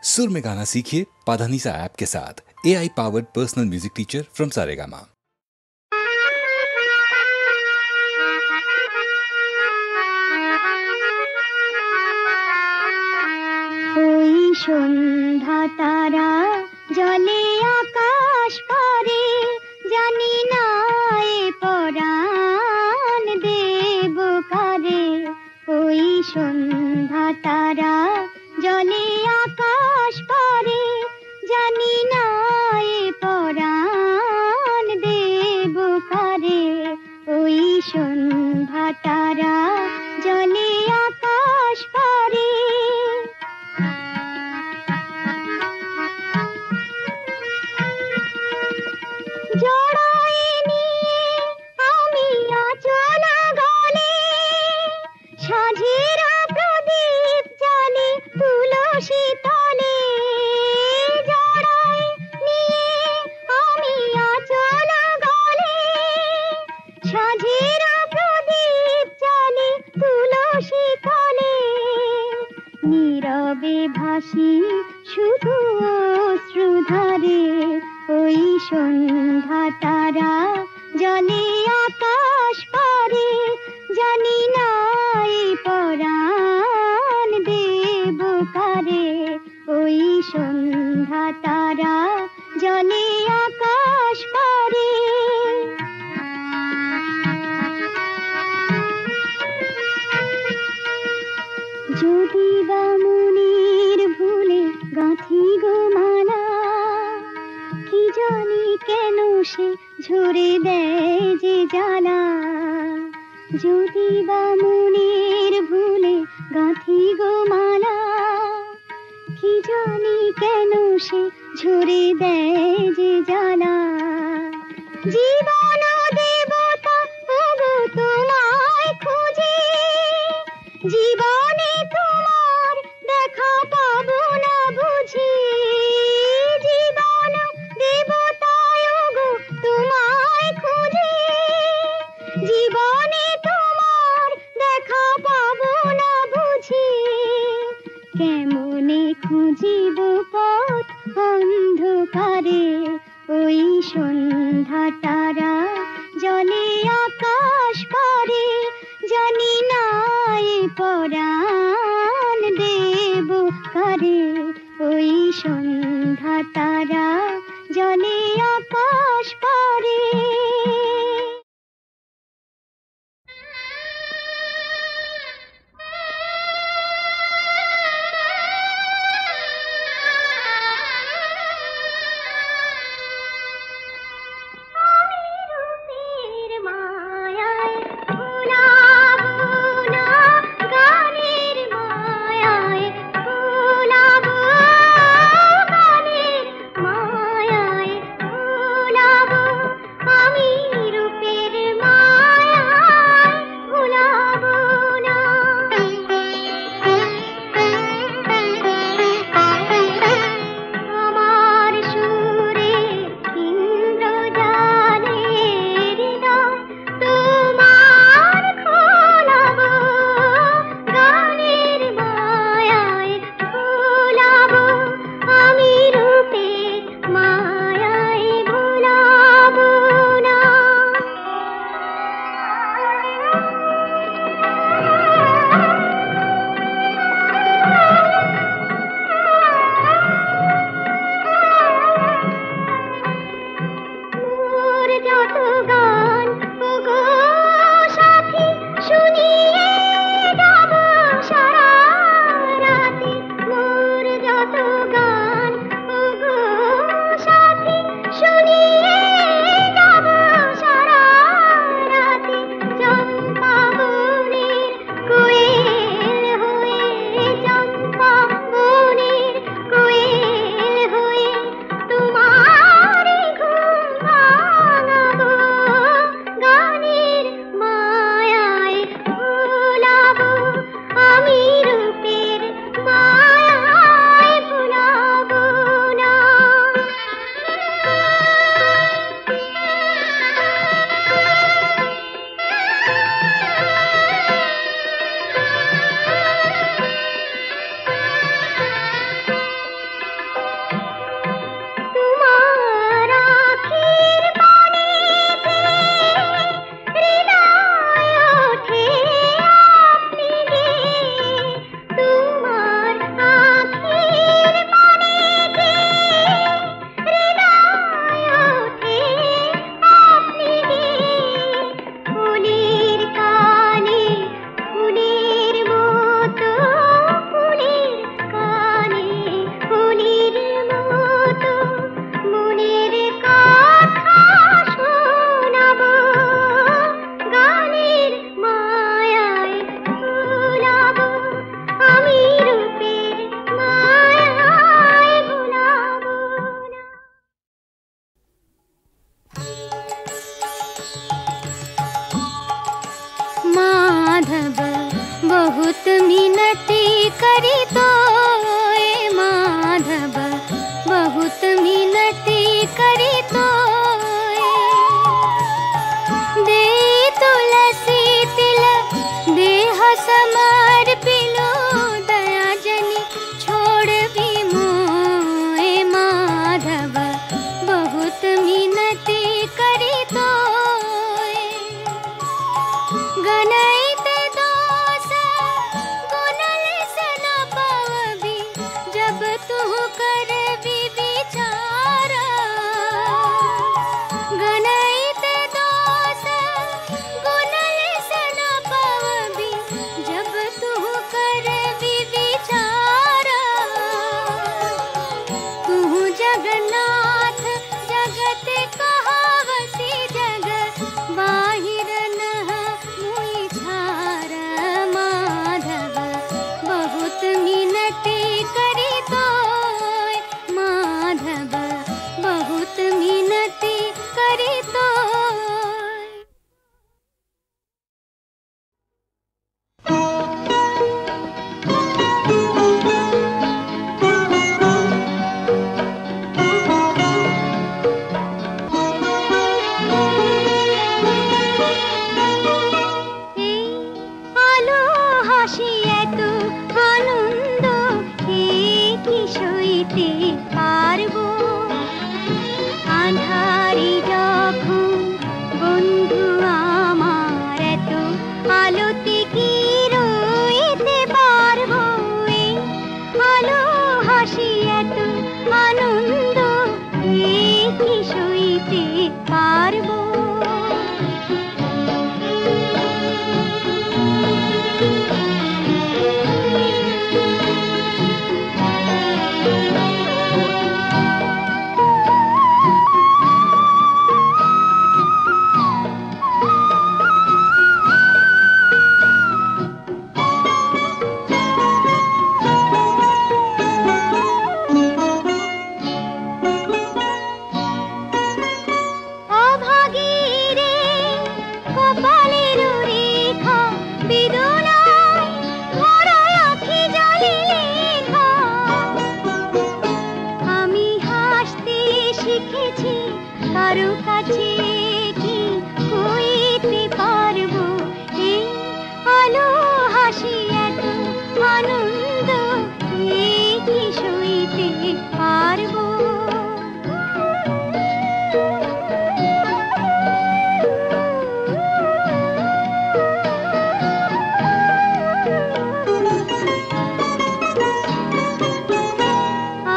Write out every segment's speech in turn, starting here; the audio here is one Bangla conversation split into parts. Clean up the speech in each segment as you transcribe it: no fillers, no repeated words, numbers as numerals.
सुर में गाना सीखिए पाधानीसा ऐप के साथ। AI powered personal music teacher from Saregama. कोई সন্ধ্যা তারা জলে আকাশ পারে, জানি না এ পরাণ দেব কারে। ওই সন্ধ্যা তারা জলে আকাশ পারে, জানি না এ পরাণ দেব কারে। ওই সন্ধ্যা তারা জলে আকাশ পারে। জড়ায়ে নিয়ে আমি আঁচল গলে, সাঁঝের প্রদীপ জ্বালি তুলসী তলে। জড়ায়ে নিয়ে আমি আঁচল গলে, সাঁঝের প্রদীপ জ্বালি তুলসী তলে। নীরবে ভাসি শুধু অশ্রুধারে, ওই সন্ধ্যা তারা জলে আকাশ পারে, জানি না এ পরাণ দেব কারে। ওই সন্ধ্যা তারা জলে আকাশ পারে। যদি বা মনের ভুলে গাঁথি গো মালা, কি জানি কেন সে ঝরে দেয় যে জ্বালা। যদি বা মনের ভুলে গাঁথি গো মালা, কি জানি কেন সে ঝরে দেয় যে জ্বালা। জীবন দেবতা ওগো তোমায় খুঁজে, জীবনে তোমার দেখা পাবো না বুঝি। জীবন দেবতায় ওগো তোমায় খুঁজে, জীবনে তোমার দেখা পাবো না বুঝি। কেমনে খুঁজিব পথ অন্ধকারে, ওই সন্ধ্যা তারা জলে আকাশ পারে, জানি না এ পরাণ দেব কারে। ওই সন্ধ্যা তারা জলে আকাশ পারে। तू कर विचारा गणित दोष गुणले सन पवबी जब तू कर विचारा तू जगन्नाथ जगत कहावसी जग बाहिर नह मुई छार माधव बहुत मिनती करी तोय माधव बहुत मिनती करी तोय। আলো হাসি এত আনন্দ কি সইতে পারবো আঁধারি যখন বন্ধু আমার এত আলোতে কি রইতে পারবো এই আলো হাসি এত আনন্দ কি সইতে পারবো। অভাগীরে কপালের রেখা বেদনায় ভরা আঁখি জলে লেখা আমি হাসতে শিখেছি কারো কাছে কি কইতে পারবো এই আলো হাসি এত আনন্দ কি সইতে পারবো।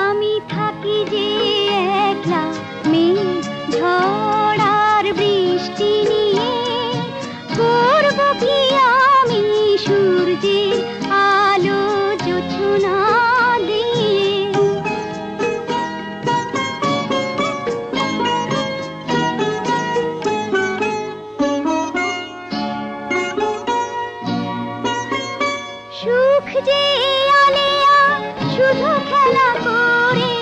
আমি থাকি যে একলা মেঘ ঝড় আর বৃষ্টি নিয়ে করব কি আমি সূর্যের আলো জোছনা দিয়ে সুখ যে আলেয়া শুধু খেলা করে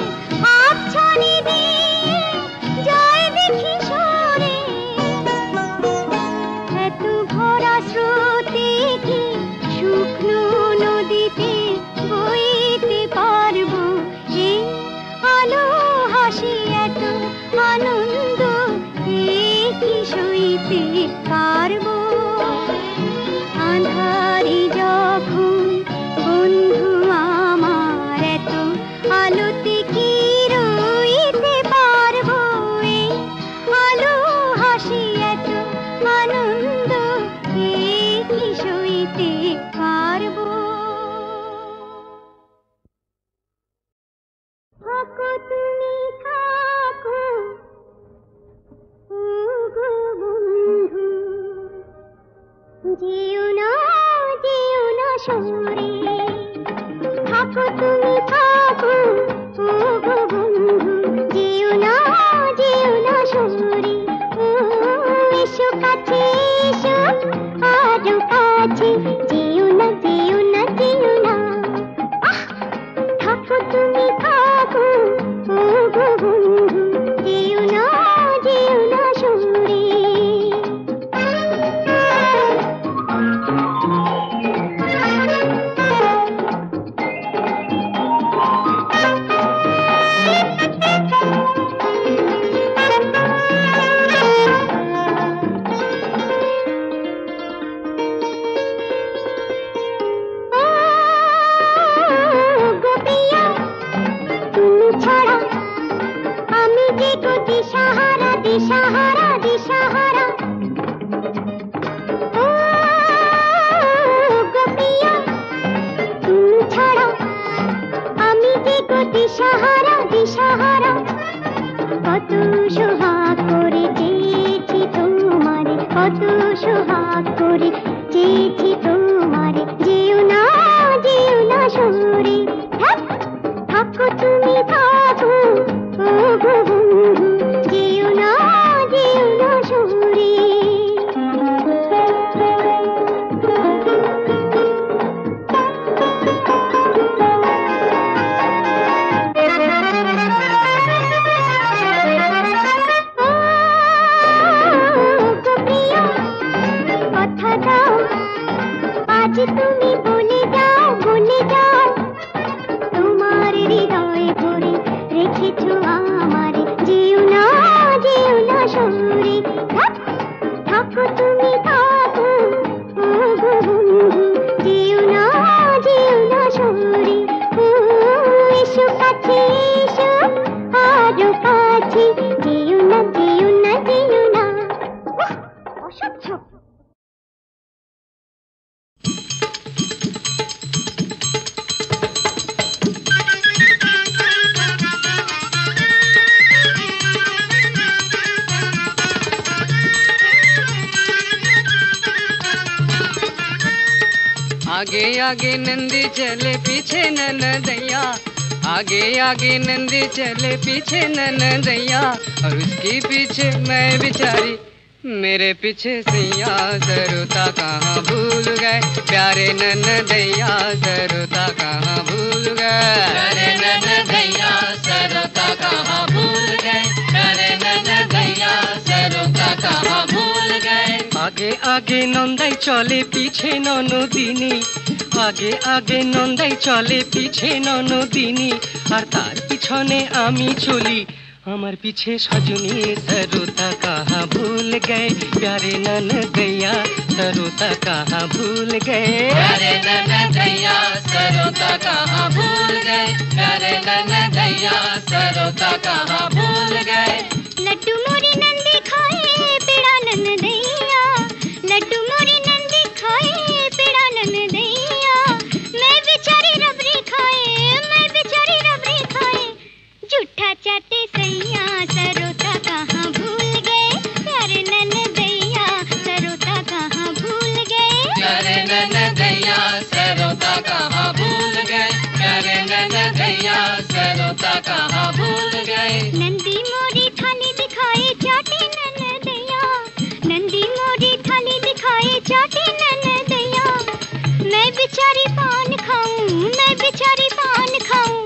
হাতছানি দিয়ে যায় দেখি সরে এত ভরা স্রোতে কি শুকনো নদীতে বইতে পারবো এই আলো হাসি এত আনন্দ কি সইতে পারবো আঁধারি যখন বন্ধু আমার এত আলোতে কি রইতে পারবো এই আলো হাসি এত আনন্দ কি সইতে পারবো। থাকো তুমি থাকো ও গো বন্ধু যেও না সরে থাকো তুমি থাকো ও গো বন্ধু যেও না সরে ও এসো কাছে এসো আরো কাছে যেও না থাকো তুমি থাকো ও গো বন্ধু যেও না সরে। দিশাহারা দিশাহারা কত সোহাগ করে চেয়েছি তোমারে, কত সোহাগ করে চেয়েছি তোমারে। যেও না সরে, থাকো তুমি থাকো, ও গো বন্ধু, যেও না সরে। আজ তুমি বলে যাও তোমার হৃদয় ভরে রেখেছো আমারে। যেও না সরে, থাকো তুমি থাকো, ও গো বন্ধু, যেও না সরে। ও এসো কাছে এসো, আরো কাছে, যেও না অসহ্য। आगे आगे नंदी चले पीछे ननदैया, आगे आगे नंदी चले पीछे ननदैया, और उसके पीछे मैं बिचारी, मेरे पीछे सैया। सरुता कहाँ भूल गए प्यारे ननदैया, सरुता कहाँ भूल गए प्यारे ननदैया, सरुता कहाँ भूल गए प्यारे ननदैया, सरुता कहाँ भूल गए। आगे आगे नंदाई चले पीछे ननदिनी, आगे आगे नंदाई चले पीछे ननदिनी, और तार पिछने आमी चली, हमार पीछे सजनी। सरुता कहाँ भूल गए प्यारे ननदैया, सरुता कहाँ भूल गए प्यारे ननदैया, सरुता कहाँ भूल गए प्यारे ननदैया, सरुता कहाँ भूल गए। लड्डू मोरी नंदी खाए पेड़ा ननदैया, लड्डू मोरी नंदी खाए पेड़ा ननदैया, मैं बेचारी रबड़ी खाए झूठा चाटे सैया। सरुता कहाँ भूल गए प्यारे ननदैया, सरुता कहाँ भूल गए प्यारे ननदैया, सरुता कहाँ भूल गए प्यारे ननदैया, सरुता कहाँ भूल गए। नंदी मोरी थाली दिखाए चाटे ननदैया, नंदी मोरी थाली दिखाए चाटे ननदैया, मैं बेचारी पान खाऊं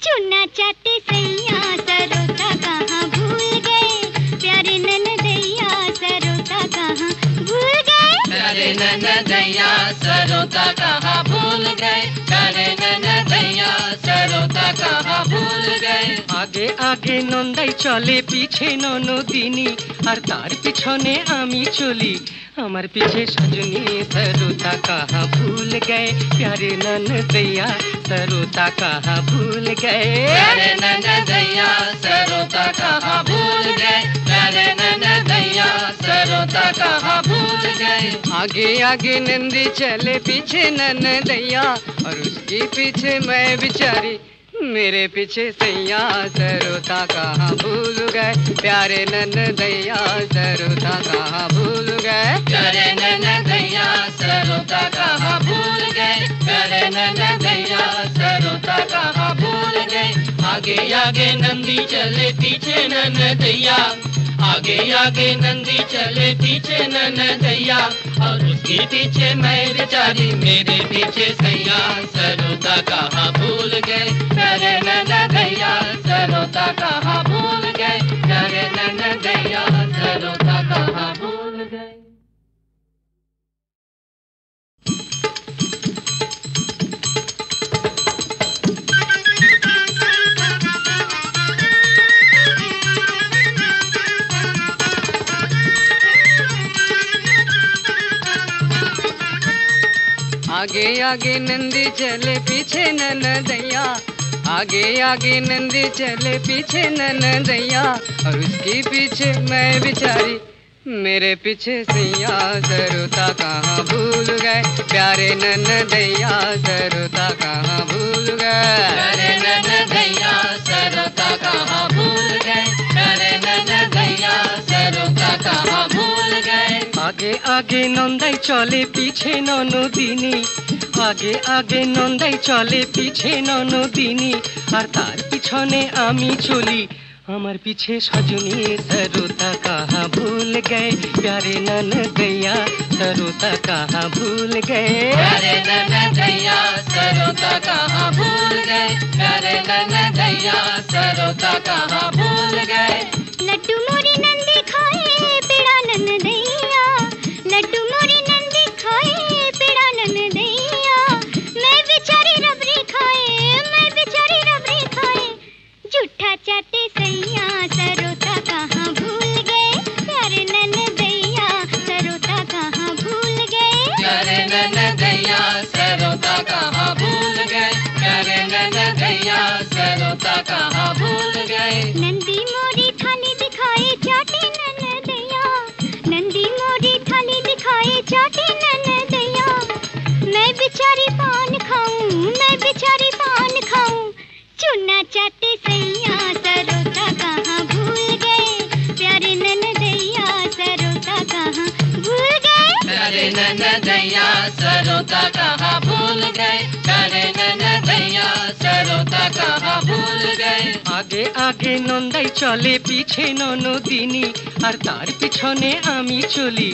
चुना चाटे सैया। सरुता कहाँ भूल गए प्यारे ननदैया, सरुता कहाँ भूल गए प्यारे ननदैया, सरुता कहाँ भूल गए प्यारे ननदैया, सरुता कहाँ भूल गए। आगे आगे नंदाई चले पीछे ननदिनी, और तार पिछने आमी चली, हमार पीछे सजनी। सरुता कहाँ भूल गए प्यारे ननदैया, सरुता कहाँ भूल गए प्यारे ननदैया, सरुता कहाँ भूल गए प्यारे ननदैया, सरुता कहाँ भूल गए। आगे आगे नंदी चले पीछे ननदैया, और उसके पीछे मैं बिचारी, मेरे पीछे सैया। सरुता कहाँ भूल गए प्यारे ननदैया, सरुता कहाँ भूल गए प्यारे ननदैया, सरुता कहाँ भूल गए प्यारे ननदैया, सरुता कहाँ भूल गए। आगे आगे नंदी चले पीछे ननदैया, आगे आगे नंदी चले पीछे ननदैया, और उसके पीछे मैं बेचारी, मेरे पीछे सैया। सरुता कहाँ भूल गए प्यारे ननदैया, सरुता कहाँ भूल गए प्यारे ननदैया, सरुता कहाँ भूल गए। आगे आगे नंदी चले पीछे ननदैया, आगे आगे नंदी चले पीछे ननदैया, और उसके पीछे मैं बिचारी, मेरे पीछे सैया। सरुता कहाँ भूल गए प्यारे ननदैया, सरुता कहाँ भूल गए प्यारे ननदैया, আগে আগে নন্দাই চলে পিছে ননদিনী, আগে আগে নন্দাই চলে পিছে ননদিনী, আর তার পিছনে আমি চলি, আমার পিছে সজনী। সরোতা কাহা ভুল গए प्यारे ननदैया, सरोता कहाँ भूल गए प्यारे ननदैया, सरोता कहाँ भूल गए प्यारे ननदैया, सरोता कहाँ भूल गए। लड्डू मोरी नंदी खाए पेड़ा ननदैया, लड्डू मोरी नंदी खाए पेड़ा ननदैया, मैं बेचारी रबड़ी खाए, मैं बेचारी रबड़ी खाए, झूठा चाटे सैया, सरोता कहाँ भूल गए प्यारे ननदैया, सरोता कहाँ भूल गए प्यारे ननदैया, सरोता कहाँ भूल गए प्यारे ननदैया, सरोता कहाँ भूल गए। नंदी मोरी थाली दिखाए चाटे ननदैया, नंदी मोरी थाली दिखाए चाटे ननदैया, मैं बेचारी पान खाऊं, मैं बेचारी पान खाऊं, चूना चाटे सैया, सरोता कहाँ भूल गए प्यारे ननदैया, सरोता कहाँ भूल गए प्यारे ननदैया, सरोता कहाँ भूल गए प्यारे ननदैया, सरोता कहाँ भूल गए। आगे आगे नंदाई चले पीछे ननदिनी, আর তার পিছনে আমি চলি,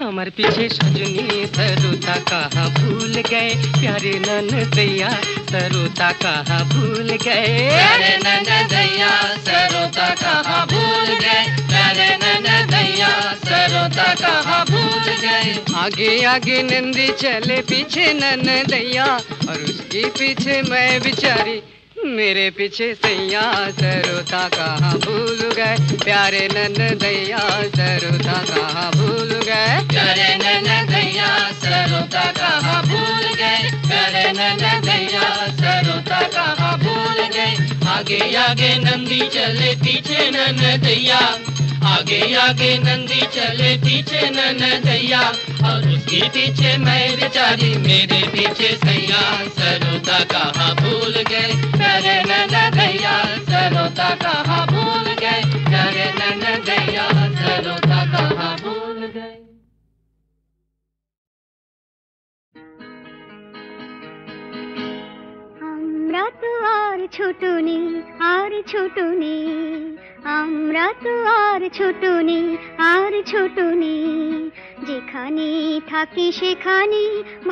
আমার পিছে সজনী। সরোতা कहाँ भूल गए प्यारे ननदैया, सरोता कहाँ भूल गए प्यारे ननदैया, सरोता कहाँ भूल गए प्यारे ननदैया, सरोता कहाँ भूल गए। आगे आगे नंदी चले पीछे ननदैया, और उसके पीछे मैं बिचारी, मेरे पीछे सैया, सरोता कहाँ भूल गए प्यारे ननदैया, सरोता कहाँ भूल गए प्यारे ननदैया, सरोता कहाँ भूल गए प्यारे ननदैया, सरोता कहाँ भूल गए। आगे आगे नंदी चले पीछे ननदैया, आगे आगे नंदी चले पीछे ननदैया, और उसके पीछे मैं बेचारी, मेरे पीछे सैया, सरोता कहाँ भूल गए प्यारे ननदैया, सरोता कहाँ भूल गए प्यारे ननदैया, सरोता कहाँ भूल गए। আমরা তো আর ছোট নেই, আর ছোট নেই, আমরা তো আর ছোট নেই, আর ছোট নেই, যেখানে থাকি সেখানে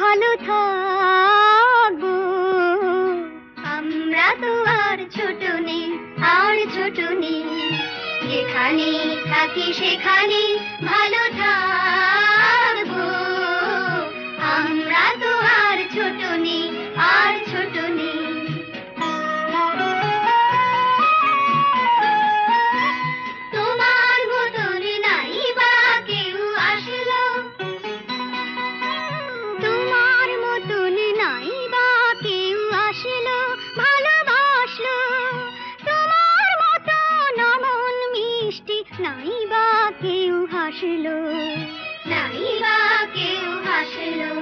ভালো থাকবো। আমরা তো আর ছোট নেই, আর ছোট নেই, যেখানে থাকি সেখানে ভালো থাকবো। আমরা তো আর ছোট নেই, আর ছোট নেই। তোমার মতন নাই বা কেউ আসলো, তোমার মতন নাই বা কেউ আসলো, ভালোবাসলো, তোমার মতন অমন মিষ্টি নাই বা কেউ হাসলো, নাই বা কেউ হাসলো।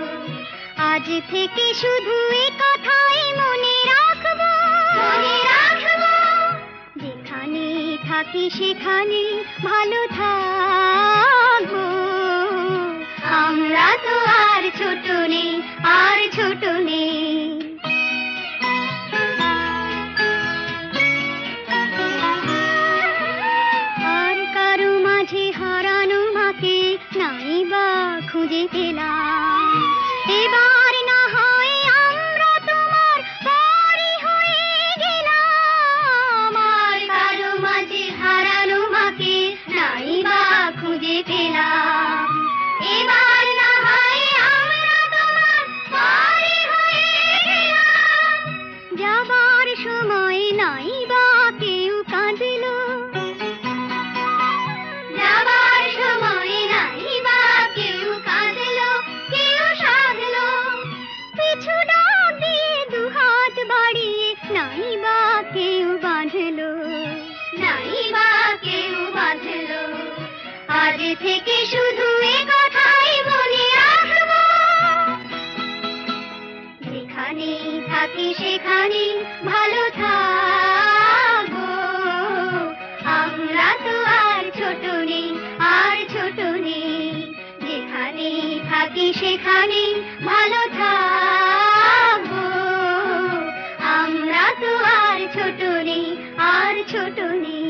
আজ থেকে শুধু এ কথাই মনে রাখবো, মনে রাখবো, যেখানে থাকি সেখানে ভালো থাকবো। আমরা তো আর ছোট নেই, আর ছোট নেই। আর কারো মাঝে হারানো মাকে নাই বা খুঁজে পেলাম, এবার না হয় আমরা তোমার পরই হয়ে গেলাম। আর কারো মাঝে হারানো মাকে নাই বা খুঁজে পেলাম, এবার না হয় আমরা তোমার পরই হয়ে গেলাম। যাবার সময় নাই বা কেউ কাঁদলো, যাবার সময় নাই বা কেউ কাঁদলো, কেউ সাধলো, পিছু ডাক দিয়ে দুহাত বাড়িয়ে নাই বা কেউ বাঁধলো, নাই বা কেউ বাঁধলো। আজ থেকে শুধু এ কথাই মনে রাখবো, যেখানে থাকি সেখানে ভালো থাকবো। আমরা তো আর ছোট নেই, আর ছোট নেই, যেখানে থাকি সেখানে ভালো থাকবো। আমরা তো আর ছোট নেই, আর ছোট নেই।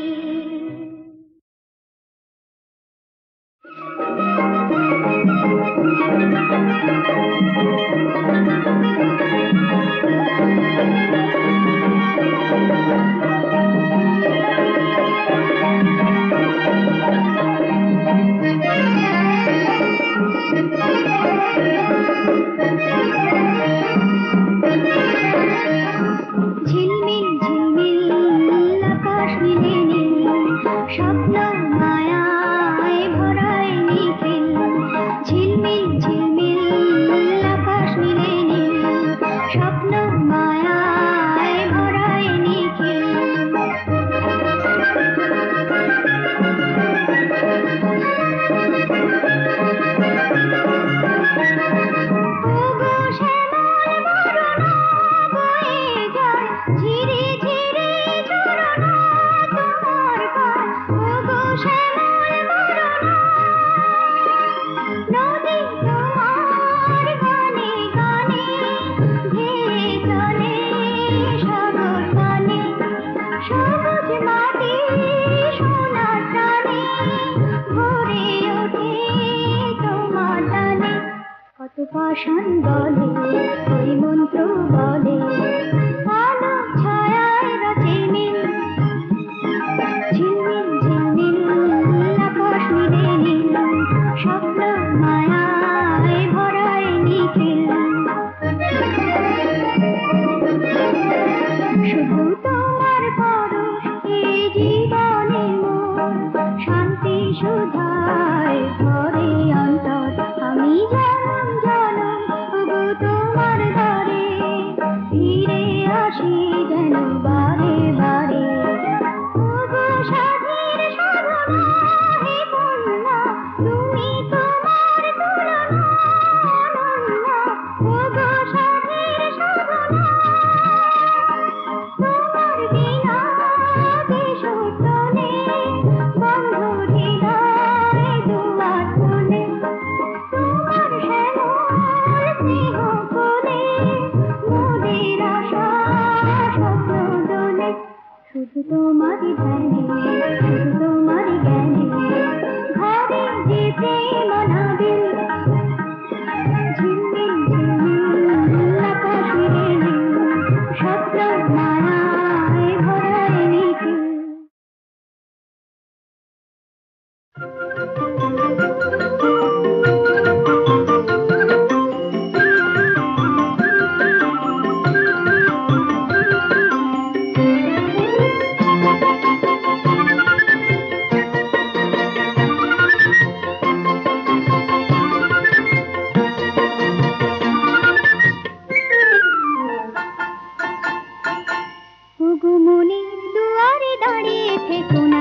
ঝিলমিল ঝিলমিল আকাশ মিলে নীল, স্বপ্ন মায়ায় ভরায় নিখিল। ঝিলমিল ঝিলমিল আকাশ মিলে নীল, স্বপ্ন মায়ায় ভরায় নিখিল। ওগো শ্যামল বরণ বয়ে যায়, ঝিরি ঝিরি ঝরনা তোমার গায়। ওগো শ্যামল বরণ, নদী তোমার গানে গানে ধেয়ে চলে সাগর গানে। সবুজ মাটি সোনার টানে ভরে ওঠে তোমার টানে। কত পাষাণ বলে ওই মন্ত্র বলে, আলো ছায়ায় রচে মিল। ঝিলমিল ঝিলমিল আকাশ মিলে নীল, স্বপ্ন মায়ায় ভরায় নিখিল। শুধু তোমার পরশ এই জীবনে মোর, শান্তি সুধায় ভরে অন্তর। আমি জনম জনম ওগো তোমার দ্বারে, ফিরে আসি যেন বারে বারে। ওগো সাধের সাধনা হে কন্যা, তুমি তোমার তুলনা অনন্যা। ওগো সাধের সাধনা, তোমার বিনা দেশোত্তনে বন্ধ হৃদয় দুয়ার খোলে। তোমার শ্যামল স্নেহ কোলে মোদের আশা স্বপ্ন দোলে। শুধু তোমারই ধ্যানে, শুধু তোমারই জ্ঞানে ঘরে যে প্রেম অনাবিল। ঝিলমিল ঝিলমিল আকাশ মিলে নীল, স্বপ্ন মায়ায় ভরায় নিখিল। ওগো মনের দুয়ারে দাঁড়িয়ে থেকো না